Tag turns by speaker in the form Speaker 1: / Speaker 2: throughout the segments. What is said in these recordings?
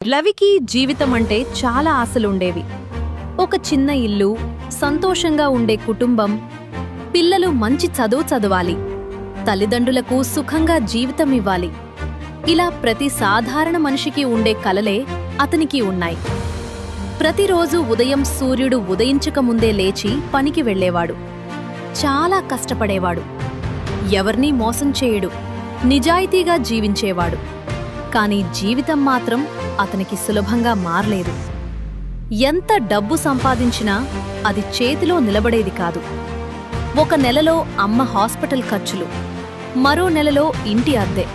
Speaker 1: రవికి జీవితం అంటే చాలా ఆశలుండేవి. ఒక చిన్న ఇల్లు, సంతోషంగా ఉండే కుటుంబం, పిల్లలు మంచి చదువు చదవాలి, తల్లిదండ్రులకు సుఖంగా జీవితం ఇవ్వాలి. ఇలా ప్రతి సాధారణ మనిషికి ఉండే కలలే అతనికి ఉన్నాయి. ప్రతిరోజు ఉదయం సూర్యుడు ఉదయించకముందే లేచి పనికి వెళ్లేవాడు. చాలా కష్టపడేవాడు. ఎవర్నీ మోసం చేయడు. నిజాయితీగా జీవించేవాడు. కాని జీవితం మాత్రం అతనికి సులభంగా మారలేదు. ఎంత డబ్బు సంపాదించినా అది చేతిలో నిలబడేది కాదు. ఒక నెలలో అమ్మ హాస్పిటల్ ఖర్చులు, మరో నెలలో ఇంటి అద్దె,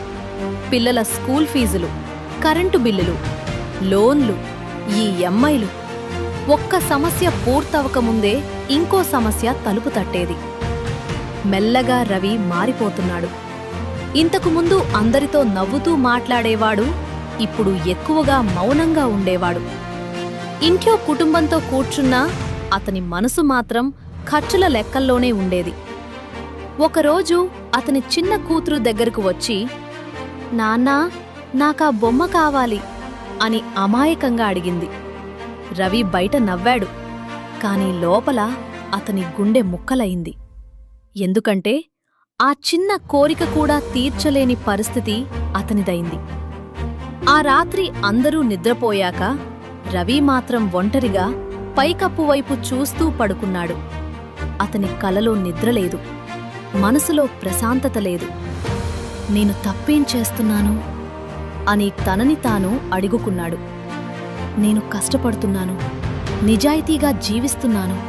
Speaker 1: పిల్లల స్కూల్ ఫీజులు, కరెంటు బిల్లులు, లోన్లు, ఈ ఎమ్ఐలు. ఒక్క సమస్య పూర్తవకముందే ఇంకో సమస్య తలుపు తట్టేది. మెల్లగా రవి మారిపోతున్నాడు. ఇంతకుముందు అందరితో నవ్వుతూ మాట్లాడేవాడు, ఇప్పుడు ఎక్కువగా మౌనంగా ఉండేవాడు. ఇంట్లో కుటుంబంతో కూర్చున్నా అతని మనసు మాత్రం ఖర్చుల లెక్కల్లోనే ఉండేది. ఒకరోజు అతని చిన్న కూతురు దగ్గరకు వచ్చి, నాన్నా, నాకా బొమ్మ కావాలి అని అమాయకంగా అడిగింది. రవి బయట నవ్వాడు. కాని లోపల అతని గుండె ముక్కలయింది. ఎందుకంటే ఆ చిన్న కోరిక కూడా తీర్చలేని పరిస్థితి అతనిదైంది. ఆ రాత్రి అందరూ నిద్రపోయాక రవి మాత్రం ఒంటరిగా పైకప్పు వైపు చూస్తూ పడుకున్నాడు. అతని కలలో నిద్రలేదు. మనసులో ప్రశాంతత లేదు. నేను తప్పేం చేస్తున్నాను అని తనని తాను అడుగుకున్నాడు. నేను కష్టపడుతున్నాను, నిజాయితీగా జీవిస్తున్నాను.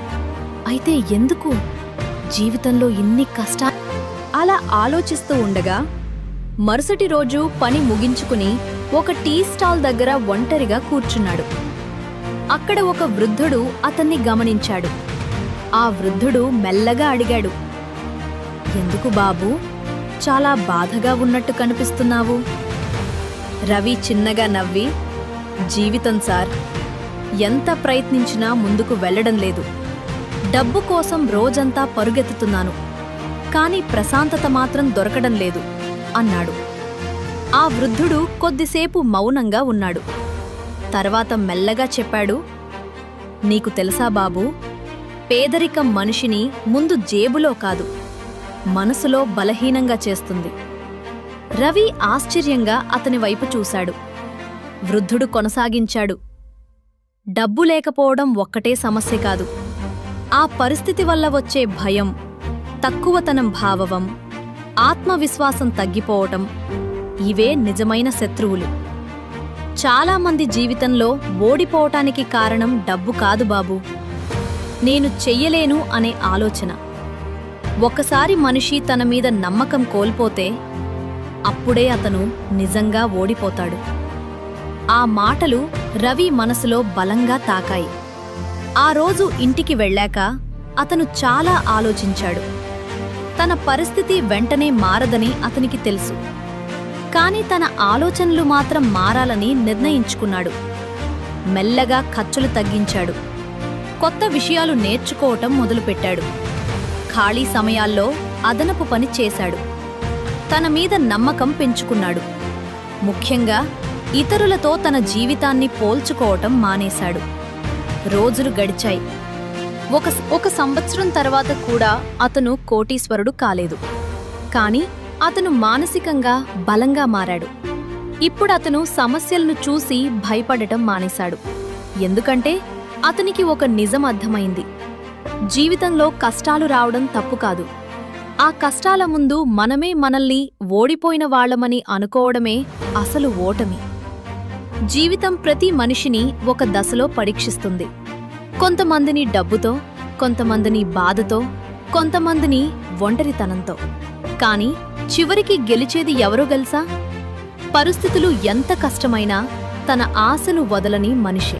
Speaker 1: అయితే ఎందుకు జీవితంలో ఇన్ని కష్టా? అలా ఆలోచిస్తూ ఉండగా మరుసటి రోజు పని ముగించుకుని ఒక టీ స్టాల్ దగ్గర ఒంటరిగా కూర్చున్నాడు. అక్కడ ఒక వృద్ధుడు అతన్ని గమనించాడు. ఆ వృద్ధుడు మెల్లగా అడిగాడు, ఎందుకు బాబూ, చాలా బాధగా ఉన్నట్టు కనిపిస్తున్నావు? రవి చిన్నగా నవ్వి, జీవితం సార్, ఎంత ప్రయత్నించినా ముందుకు వెళ్లడం లేదు. డబ్బు కోసం రోజంతా పరుగెత్తుతున్నాను, కాని ప్రశాంతత మాత్రం దొరకడం లేదు అన్నాడు. ఆ వృద్ధుడు కొద్దిసేపు మౌనంగా ఉన్నాడు. తర్వాత మెల్లగా చెప్పాడు, నీకు తెలుసా బాబూ, పేదరికం మనిషిని ముందు జేబులో కాదు, మనసులో బలహీనంగా చేస్తుంది. రవి ఆశ్చర్యంగా అతని వైపు చూశాడు. వృద్ధుడు కొనసాగించాడు, డబ్బు లేకపోవడం ఒక్కటే సమస్య కాదు. ఆ పరిస్థితి వల్ల వచ్చే భయం, తక్కువతనం భావం, ఆత్మవిశ్వాసం తగ్గిపోవటం, ఇవే నిజమైన శత్రువులు. చాలామంది జీవితంలో ఓడిపోవటానికి కారణం డబ్బు కాదు బాబూ, నేను చెయ్యలేను అనే ఆలోచన. ఒకసారి మనిషి తన మీద నమ్మకం కోల్పోతే అప్పుడే అతను నిజంగా ఓడిపోతాడు. ఆ మాటలు రవి మనసులో బలంగా తాకాయి. ఆ రోజు ఇంటికి వెళ్ళాక అతను చాలా ఆలోచించాడు. తన పరిస్థితి వెంటనే మారదని అతనికి తెలుసు. కాని తన ఆలోచనలు మాత్రం మారాలని నిర్ణయించుకున్నాడు. మెల్లగా ఖర్చులు తగ్గించాడు. కొత్త విషయాలు నేర్చుకోవటం మొదలుపెట్టాడు. ఖాళీ సమయాల్లో అదనపు పని చేశాడు. తన మీద నమ్మకం పెంచుకున్నాడు. ముఖ్యంగా ఇతరులతో తన జీవితాన్ని పోల్చుకోవటం మానేశాడు. రోజులు గడిచాయి. ఒక సంవత్సరం తర్వాత కూడా అతను కోటీశ్వరుడు కాలేదు. కాని అతను మానసికంగా బలంగా మారాడు. ఇప్పుడు అతను సమస్యలను చూసి భయపడటం మానేశాడు. ఎందుకంటే అతనికి ఒక నిజం అర్థమైంది. జీవితంలో కష్టాలు రావడం తప్పు కాదు. ఆ కష్టాల ముందు మనమే మనల్ని ఓడిపోయిన వాళ్లమని అనుకోవడమే అసలు ఓటమి. జీవితం ప్రతి మనిషిని ఒక దశలో పరీక్షిస్తుంది. కొంతమందిని డబ్బుతో, కొంతమందిని బాధతో, కొంతమందిని ఒంటరితనంతో. కాని చివరికి గెలిచేది ఎవరో తెలుసా? పరిస్థితులు ఎంత కష్టమైనా తన ఆశను వదలని మనిషి.